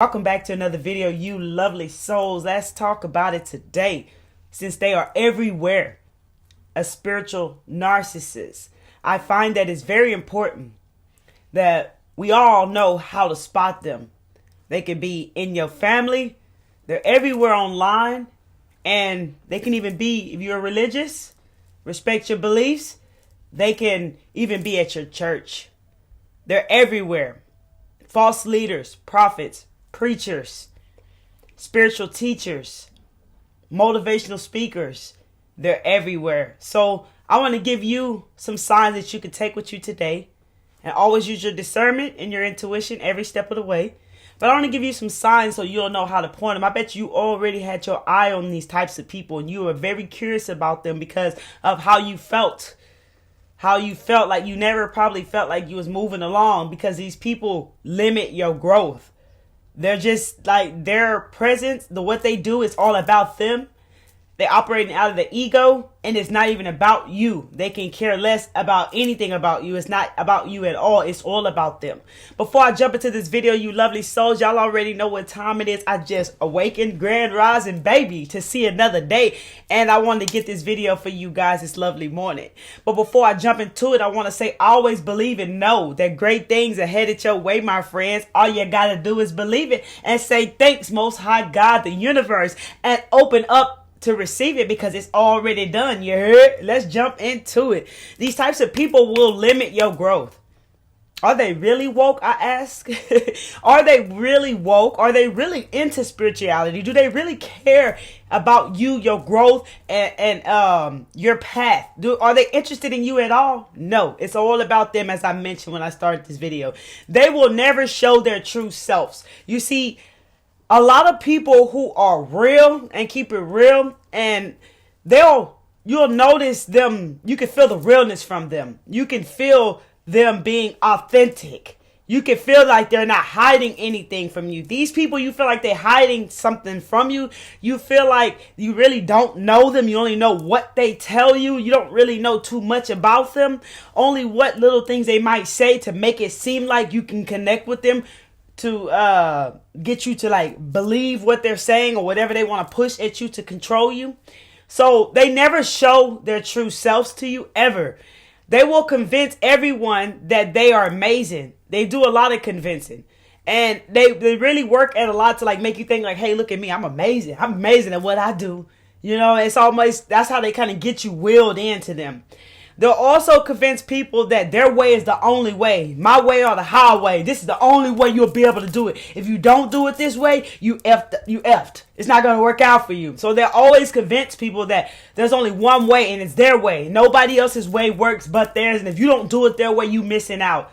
Welcome back to another video, you lovely souls. Let's talk about it today, since they are everywhere. A spiritual narcissist. I find that it's very important that we all know how to spot them. They can be in your family, they're everywhere online, and they can even be, if you're religious, respect your beliefs, they can even be at your church. They're everywhere. False leaders, prophets, preachers, spiritual teachers, motivational speakers, they're everywhere. So I want to give you some signs that you can take with you today, and always use your discernment and your intuition every step of the way. But I want to give you some signs so you'll know how to point them. I bet you already had your eye on these types of people, and you were very curious about them because of how you felt. How you felt like you never probably felt like you was moving along, because these people limit your growth. They're just like, their presence, what they do is all about them. They're operating out of the ego, and it's not even about you. They can care less about anything about you. It's not about you at all. It's all about them. Before I jump into this video, you lovely souls, y'all already know what time it is. I just awakened, grand rising baby, to see another day. And I wanted to get this video for you guys this lovely morning. But before I jump into it, I want to say, always believe and know that great things are headed your way, my friends. All you got to do is believe it and say thanks, Most High God, the universe, and open up to receive it, because it's already done. You heard? Let's jump into it. These types of people will limit your growth. Are they really woke, I ask? Are they really woke? Are they really into spirituality? Do they really care about you, your growth, and your path? Are they interested in you at all? No, it's all about them, as I mentioned when I started this video. They will never show their true selves. You see, a lot of people who are real and keep it real, and you'll notice them. You can feel the realness from them. You can feel them being authentic. You can feel like they're not hiding anything from you. These people, you feel like they're hiding something from you. You feel like you really don't know them. You only know what they tell you. You don't really know too much about them. Only what little things they might say to make it seem like you can connect with them, to get you to like believe what they're saying or whatever they want to push at you to control you. So they never show their true selves to you, ever. They will convince everyone that they are amazing. They do a lot of convincing, and they really work at a lot to like make you think like, hey, look at me, I'm amazing. I'm amazing at what I do. You know, it's almost, that's how they kind of get you willed into them. They'll also convince people that their way is the only way. My way or the highway. This is the only way you'll be able to do it. If you don't do it this way, you effed. It's not going to work out for you. So they'll always convince people that there's only one way, and it's their way. Nobody else's way works but theirs. And if you don't do it their way, you missing out.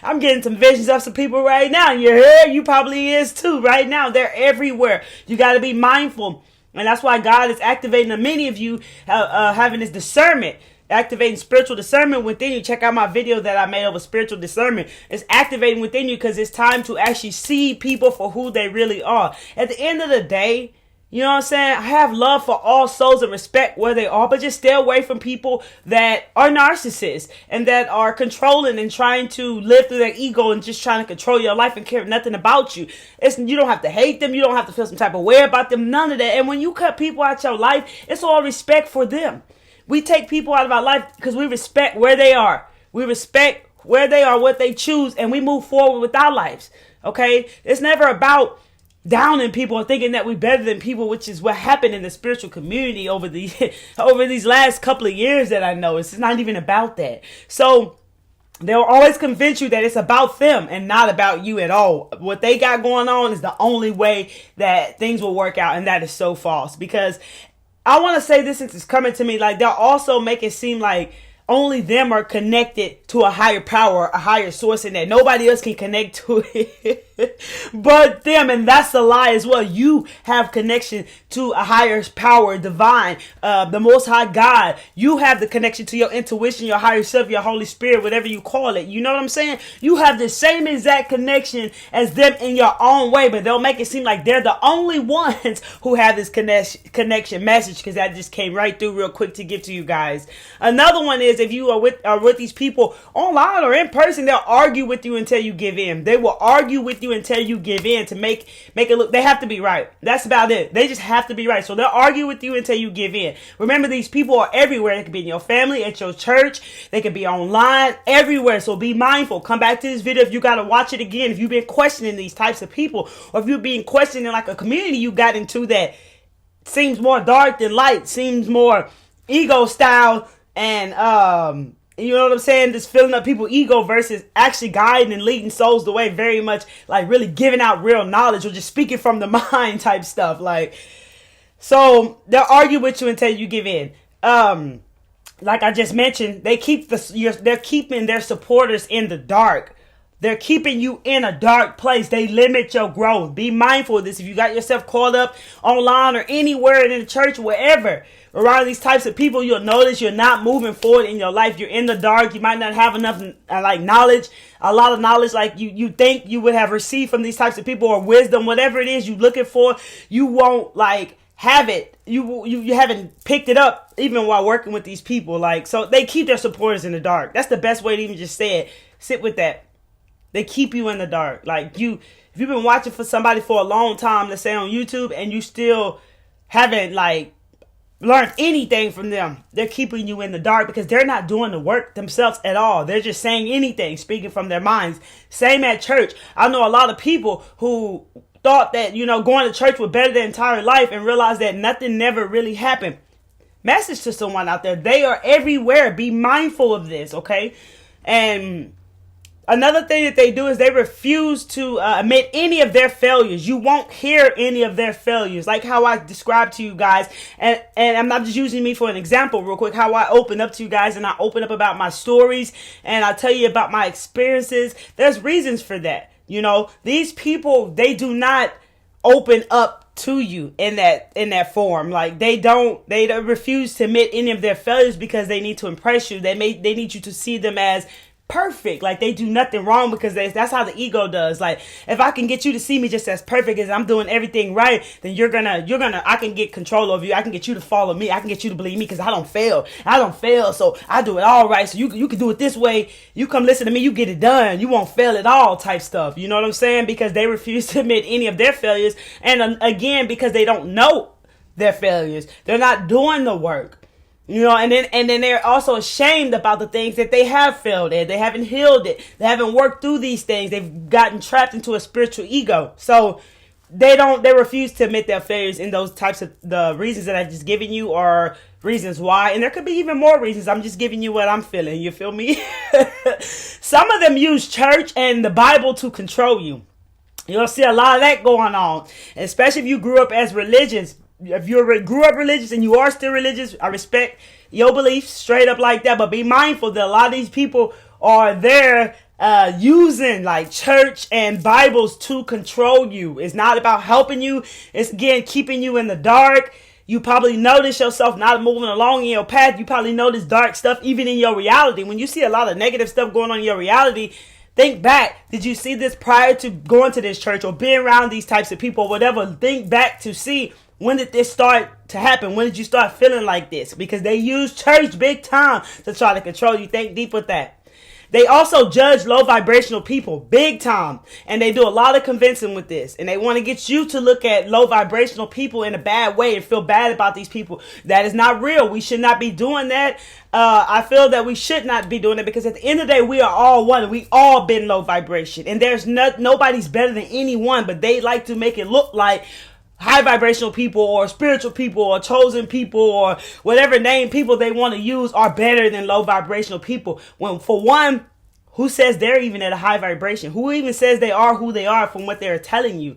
I'm getting some visions of some people right now. You heard? You probably is too right now. They're everywhere. You got to be mindful. And that's why God is activating many of you having this discernment. Activating spiritual discernment within you. Check out my video that I made over spiritual discernment. It's activating within you because it's time to actually see people for who they really are. At the end of the day, you know what I'm saying? I have love for all souls and respect where they are, but just stay away from people that are narcissists and that are controlling and trying to live through their ego and just trying to control your life and care nothing about you. You don't have to hate them. You don't have to feel some type of way about them. None of that. And when you cut people out your life, it's all respect for them. We take people out of our life because we respect where they are. We respect where they are, what they choose, and we move forward with our lives. Okay? It's never about downing people or thinking that we're better than people, which is what happened in the spiritual community over these last couple of years that I know. It's not even about that. So they'll always convince you that it's about them and not about you at all. What they got going on is the only way that things will work out, and that is so false. Because I want to say this since it's coming to me, like they'll also make it seem like only them are connected to a higher power, a higher source, and that nobody else can connect to it but them. And that's a lie as well. You have connection to a higher power, divine, the Most High God. You have the connection to your intuition, your higher self, your Holy Spirit, whatever you call it. You know what I'm saying? You have the same exact connection as them in your own way, but they'll make it seem like they're the only ones who have this connection message, because that just came right through real quick to give to you guys. Another one is, if you are with these people online or in person, they'll argue with you until you give in. They will argue with you you until you give in to make it look. They have to be right. That's about it. They just have to be right. So they'll argue with you until you give in. Remember, these people are everywhere. They could be in your family, at your church. They could be online, everywhere. So be mindful. Come back to this video if you got to watch it again. If you've been questioning these types of people, or if you're being questioning like a community you got into that seems more dark than light, seems more ego style, and you know what I'm saying, just filling up people's ego versus actually guiding and leading souls the way, very much like really giving out real knowledge or just speaking from the mind type stuff. Like, so they'll argue with you until you give in. Like I just mentioned, they're keeping their supporters in the dark. They're keeping you in a dark place. They limit your growth. Be mindful of this. If you got yourself caught up online or anywhere in the church, wherever, around these types of people, you'll notice you're not moving forward in your life. You're in the dark. You might not have enough knowledge, a lot of knowledge like you think you would have received from these types of people, or wisdom, whatever it is you're looking for. You won't have it. You haven't picked it up even while working with these people. So they keep their supporters in the dark. That's the best way to even just say it. Sit with that. They keep you in the dark. If you've been watching for somebody for a long time, let's say on YouTube, and you still haven't learned anything from them, they're keeping you in the dark because they're not doing the work themselves at all. They're just saying anything, speaking from their minds. Same at church. I know a lot of people who thought that, going to church was better their entire life and realized that nothing never really happened. Message to someone out there. They are everywhere. Be mindful of this, okay? And another thing that they do is they refuse to admit any of their failures. You won't hear any of their failures, like how I described to you guys. And I'm not just using me for an example real quick, how I open up to you guys and I open up about my stories and I tell you about my experiences. There's reasons for that. These people, they do not open up to you in that form. They refuse to admit any of their failures because they need to impress you. They need you to see them as perfect. They do nothing wrong because that's how the ego does. If I can get you to see me just as perfect as I'm doing everything right, then I can get control over you. I can get you to follow me. I can get you to believe me because I don't fail, so I do it all right. So you can do it this way. You come listen to me, you get it done. You won't fail at all type stuff. You know what I'm saying? Because they refuse to admit any of their failures. And again, because they don't know their failures, they're not doing the work. And then they're also ashamed about the things that they have failed at. They haven't healed it. They haven't worked through these things. They've gotten trapped into a spiritual ego. So they refuse to admit their failures, in those types of the reasons that I've just given you are reasons why. And there could be even more reasons. I'm just giving you what I'm feeling. You feel me? Some of them use church and the Bible to control you. You'll see a lot of that going on, especially if you grew up as religious. If you grew up religious and you are still religious, I respect your beliefs straight up like that. But be mindful that a lot of these people are there using church and Bibles to control you. It's not about helping you. It's, again, keeping you in the dark. You probably notice yourself not moving along in your path. You probably notice dark stuff even in your reality. When you see a lot of negative stuff going on in your reality, think back. Did you see this prior to going to this church or being around these types of people or whatever? Think back to see, when did this start to happen? When did you start feeling like this? Because they use church big time to try to control you. Think deep with that. They also judge low vibrational people big time. And they do a lot of convincing with this. And they want to get you to look at low vibrational people in a bad way and feel bad about these people. That is not real. We should not be doing that. I feel that we should not be doing it because at the end of the day, we are all one. We all been low vibration. And there's nobody's better than anyone. But they like to make it look like high vibrational people or spiritual people or chosen people or whatever name people they want to use are better than low vibrational people. When, for one, who says they're even at a high vibration? Who even says they are who they are from what they're telling you?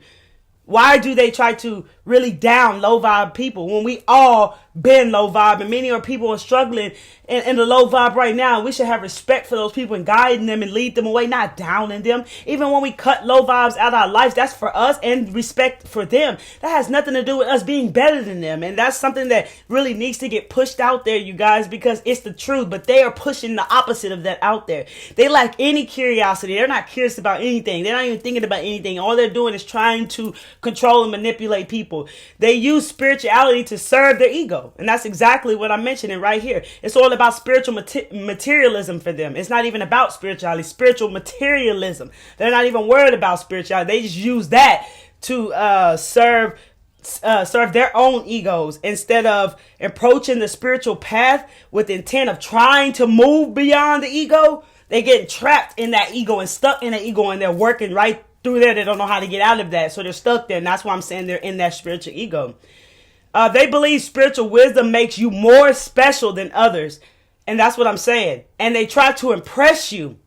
Why do they try to really down low vibe people when we all been low vibe and many of people are struggling in the low vibe right now? We should have respect for those people and guiding them and lead them away, not downing them. Even when we cut low vibes out of our lives, that's for us and respect for them. That has nothing to do with us being better than them. And that's something that really needs to get pushed out there, you guys, because it's the truth. But they are pushing the opposite of that out there. They lack any curiosity. They're not curious about anything. They're not even thinking about anything. All they're doing is trying to control and manipulate people. They use spirituality to serve their ego. ego. And that's exactly what I'm mentioning right here. It's all about spiritual materialism for them. It's not even about spirituality, spiritual materialism. They're not even worried about spirituality. They just use that to serve their own egos instead of approaching the spiritual path with the intent of trying to move beyond the ego. They get trapped in that ego and stuck in that ego, and they're working right through there. They don't know how to get out of that. So they're stuck there. And that's why I'm saying they're in that spiritual ego. They believe spiritual wisdom makes you more special than others. And that's what I'm saying. And they try to impress you.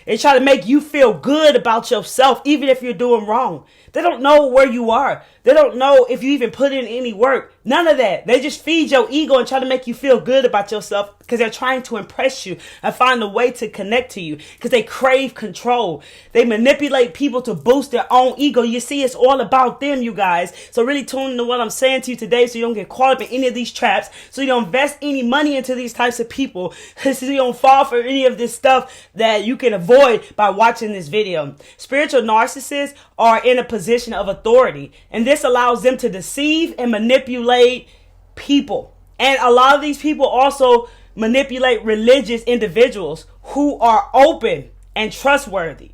They try to make you feel good about yourself, even if you're doing wrong. They don't know where you are. They don't know if you even put in any work. None of that. They just feed your ego and try to make you feel good about yourself because they're trying to impress you and find a way to connect to you because they crave control. They manipulate people to boost their own ego. You see, it's all about them, you guys. So really tune into what I'm saying to you today so you don't get caught up in any of these traps, so you don't invest any money into these types of people, so you don't fall for any of this stuff that you can avoid by watching this video. Spiritual narcissists are in a position of authority, and this allows them to deceive and manipulate people. And a lot of these people also manipulate religious individuals who are open and trustworthy.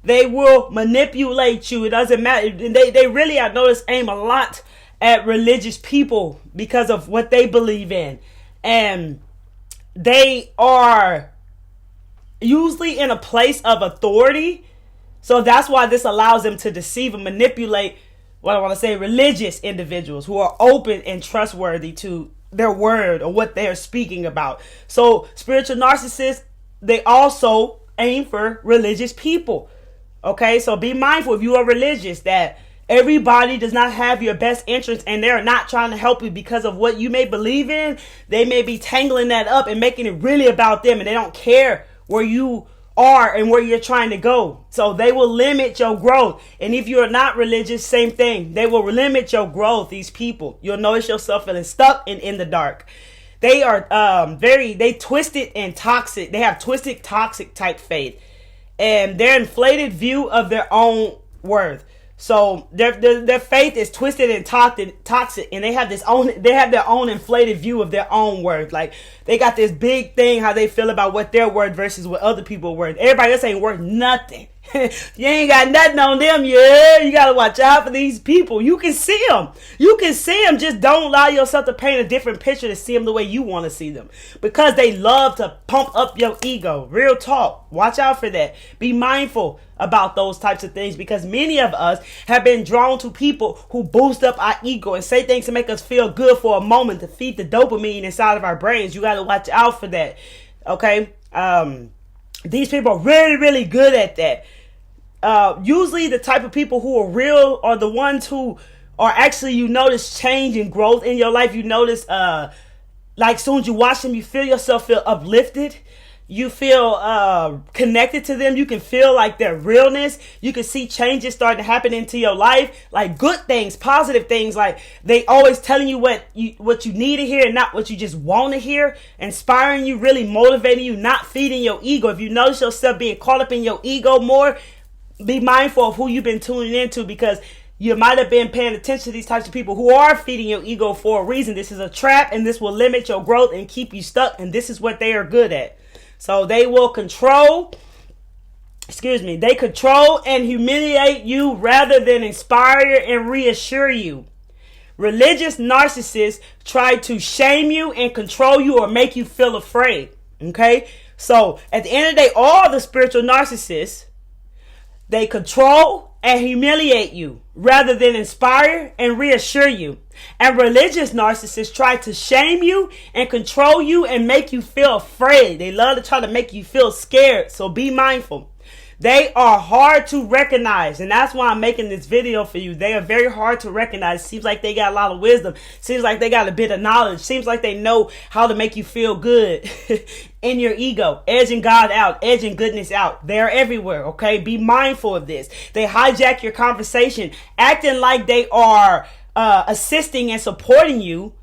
They will manipulate you. It doesn't matter. They really, I notice, aim a lot at religious people because of what they believe in. And they are usually in a place of authority. So that's why this allows them to deceive and manipulate, what I want to say, religious individuals who are open and trustworthy to their word or what they're speaking about. So spiritual narcissists, they also aim for religious people. Okay, so be mindful if you are religious that everybody does not have your best interest and they're not trying to help you because of what you may believe in. They may be tangling that up and making it really about them, and they don't care where you are and where you're trying to go. So they will limit your growth. And if you're not religious, same thing. They will limit your growth, these people. You'll notice yourself feeling stuck and in the dark. They are they twisted and toxic. They have twisted, toxic type faith. And their inflated view of their own worth. So their faith is twisted and toxic, and they have their own inflated view of their own worth. Like they got this big thing how they feel about what they're worth versus what other people are worth. Everybody else ain't worth nothing. You ain't got nothing on them. Yeah, you gotta watch out for these people. You can see them. You can see them. Just don't allow yourself to paint a different picture to see them the way you want to see them, because they love to pump up your ego. Real talk. Watch out for that. Be mindful about those types of things, because many of us have been drawn to people who boost up our ego and say things to make us feel good for a moment, to feed the dopamine inside of our brains. You got to watch out for that. Okay. These people are really, really good at that. Usually the type of people who are real are the ones who are actually, you notice change and growth in your life. You notice, like as soon as you watch them, you feel yourself feel uplifted. You feel connected to them. You can feel like their realness. You can see changes starting to happen into your life, like good things, positive things. Like they always telling you what you need to hear and not what you just want to hear. Inspiring you, really motivating you, not feeding your ego. If you notice yourself being caught up in your ego more, be mindful of who you've been tuning into, because you might have been paying attention to these types of people who are feeding your ego for a reason. This is a trap, and this will limit your growth and keep you stuck. And this is what they are good at. So they will they control and humiliate you rather than inspire and reassure you. Religious narcissists try to shame you and control you or make you feel afraid. Okay? So at the end of the day, all the spiritual narcissists, they control and humiliate you rather than inspire and reassure you. And religious narcissists try to shame you and control you and make you feel afraid. They love to try to make you feel scared. So be mindful. They are hard to recognize, and that's why I'm making this video for you. They are very hard to recognize. Seems like they got a lot of wisdom. Seems like they got a bit of knowledge. Seems like they know how to make you feel good in your ego, edging God out, edging goodness out. They're everywhere, okay? Be mindful of this. They hijack your conversation, acting like they are assisting and supporting you,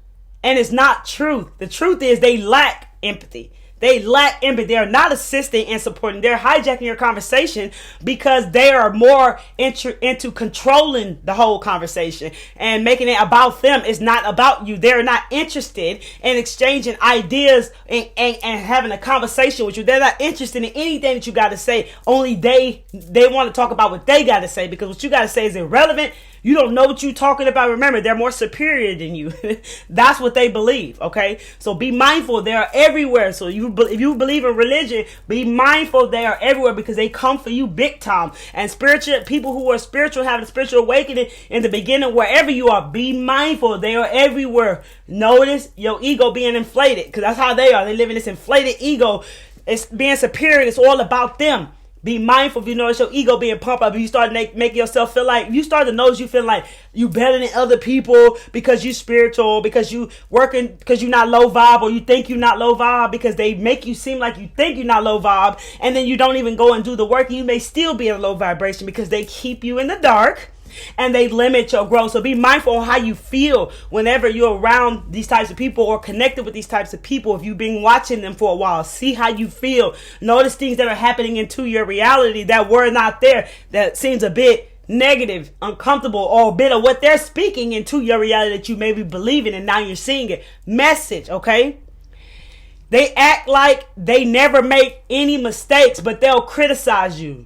and it's not truth. The truth is they lack empathy. They lack empathy. They are not assisting and supporting. They're hijacking your conversation because they are more into controlling the whole conversation and making it about them. It's not about you. They're not interested in exchanging ideas and having a conversation with you. They're not interested in anything that you got to say. Only they want to talk about what they got to say, because what you got to say is irrelevant. You don't know what you're talking about. Remember, they're more superior than you. That's what they believe, okay? So be mindful. They are everywhere. So if you believe in religion, be mindful they are everywhere, because they come for you big time. And spiritual people who are spiritual, having a spiritual awakening in the beginning, wherever you are, be mindful. They are everywhere. Notice your ego being inflated, because that's how they are. They live in this inflated ego. It's being superior. It's all about them. Be mindful if you notice your ego being pumped up. If you start making yourself feel like, you start to notice you feel like you better than other people because you spiritual, because you working, because you're not low vibe, or you think you're not low vibe because they make you seem like you think you're not low vibe, and then you don't even go and do the work, and you may still be in low vibration because they keep you in the dark and they limit your growth. So be mindful of how you feel whenever you're around these types of people or connected with these types of people. If you've been watching them for a while, see how you feel. Notice things that are happening into your reality that were not there, that seems a bit negative, uncomfortable, or a bit of what they're speaking into your reality that you may be believing, and now you're seeing it. Message, okay? They act like they never make any mistakes, but they'll criticize you.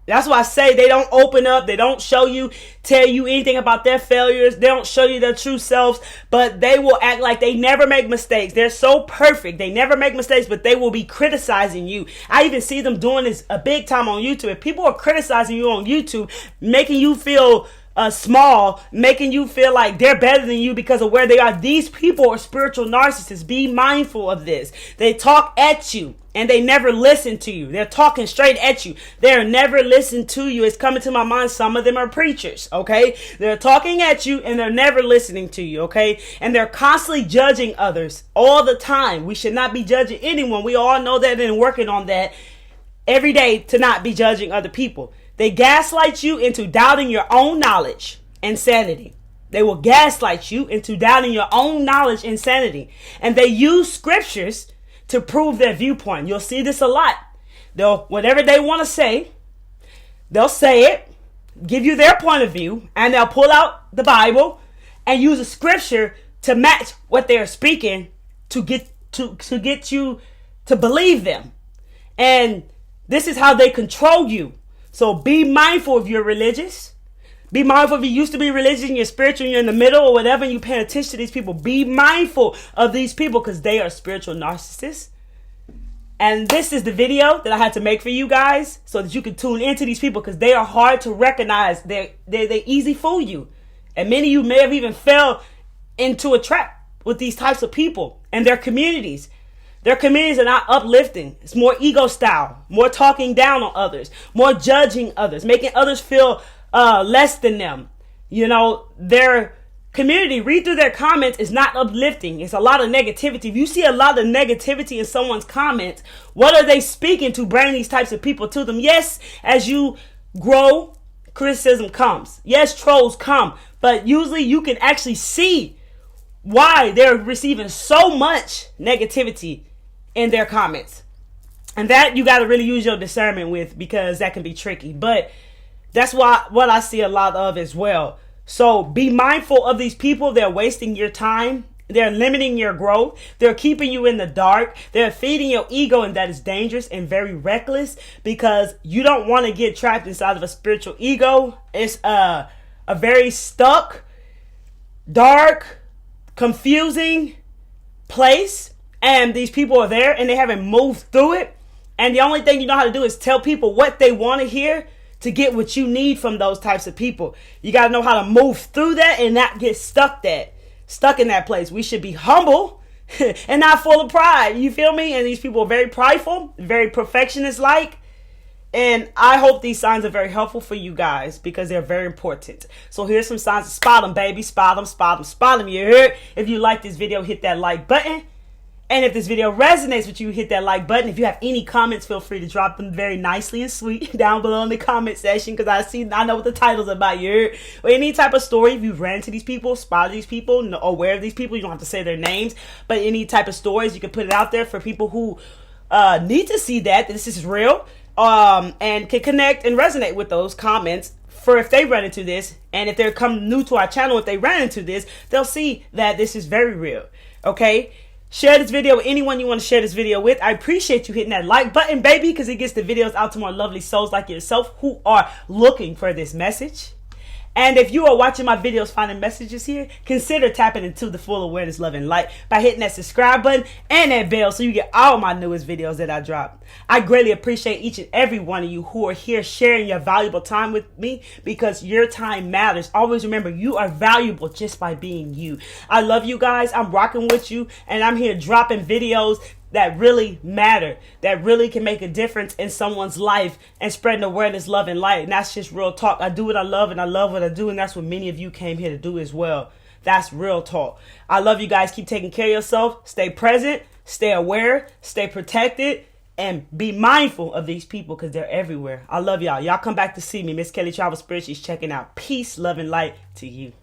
That's why I say they don't open up. They don't tell you anything about their failures. They don't show you their true selves, but they will act like they never make mistakes. They're so perfect. They never make mistakes, but they will be criticizing you. I even see them doing this a big time on YouTube. If people are criticizing you on YouTube, making you feel small, making you feel like they're better than you because of where they are, these people are spiritual narcissists. Be mindful of this. They talk at you and they never listen to you. They're talking straight at you. They're never listening to you. It's coming to my mind. Some of them are preachers, okay? They're talking at you and they're never listening to you, okay? And they're constantly judging others all the time. We should not be judging anyone. We all know that and working on that every day to not be judging other people. They gaslight you into doubting your own knowledge and sanity. They will gaslight you into doubting your own knowledge and sanity. And they use scriptures to prove their viewpoint. You'll see this a lot. Whatever they want to say, they'll say it, give you their point of view, and they'll pull out the Bible and use a scripture to match what they're speaking to get you to believe them. And this is how they control you. So be mindful if you're religious. Be mindful if you used to be religious and you're spiritual and you're in the middle or whatever, and you're paying attention to these people. Be mindful of these people because they are spiritual narcissists. And this is the video that I had to make for you guys so that you can tune into these people, because they are hard to recognize. They easy fool you. And many of you may have even fell into a trap with these types of people and their communities. Their communities are not uplifting. It's more ego style, more talking down on others, more judging others, making others feel less than them. You know, their community, read through their comments, is not uplifting. It's a lot of negativity. If you see a lot of negativity in someone's comments, what are they speaking to bring these types of people to them? Yes, as you grow, criticism comes. Yes, trolls come. But usually you can actually see why they're receiving so much negativity in their comments. And that you got to really use your discernment with, because that can be tricky. But that's what I see a lot of as well. So be mindful of these people. They're wasting your time. They're limiting your growth. They're keeping you in the dark. They're feeding your ego, and that is dangerous and very reckless, because you don't want to get trapped inside of a spiritual ego. It's a very stuck, dark, confusing place, and these people are there and they haven't moved through it. And the only thing you know how to do is tell people what they want to hear to get what you need from those types of people. You got to know how to move through that and not get stuck in that place. We should be humble and not full of pride. You feel me? And these people are very prideful, very perfectionist-like. And I hope these signs are very helpful for you guys, because they're very important. So here's some signs. Spot them, baby. Spot them, spot them, spot them. You heard? If you like this video, hit that like button. And if this video resonates with you, hit that like button. If you have any comments, feel free to drop them very nicely and sweet down below in the comment section, because I know what the title's about. You heard? Or any type of story, if you've ran into these people, spotted these people, aware of these people, you don't have to say their names, but any type of stories, you can put it out there for people who need to see that this is real, and can connect and resonate with those comments for if they run into this. And if they're come new to our channel, if they ran into this, they'll see that this is very real. Okay? Share this video with anyone you want to share this video with. I appreciate you hitting that like button, baby, because it gets the videos out to more lovely souls like yourself who are looking for this message. And if you are watching my videos finding messages here, consider tapping into the full awareness, love, and light by hitting that subscribe button and that bell so you get all my newest videos that I drop. I greatly appreciate each and every one of you who are here sharing your valuable time with me, because your time matters. Always remember, you are valuable just by being you. I love you guys. I'm rocking with you, and I'm here dropping videos that really matter, that really can make a difference in someone's life and spreading awareness, love, and light. And that's just real talk. I do what I love, and I love what I do, and that's what many of you came here to do as well. That's real talk. I love you guys. Keep taking care of yourself. Stay present, stay aware, stay protected, and be mindful of these people because they're everywhere. I love y'all. Y'all come back to see me. Miss Kelly Travel Spirit. She's checking out. Peace, love, and light to you.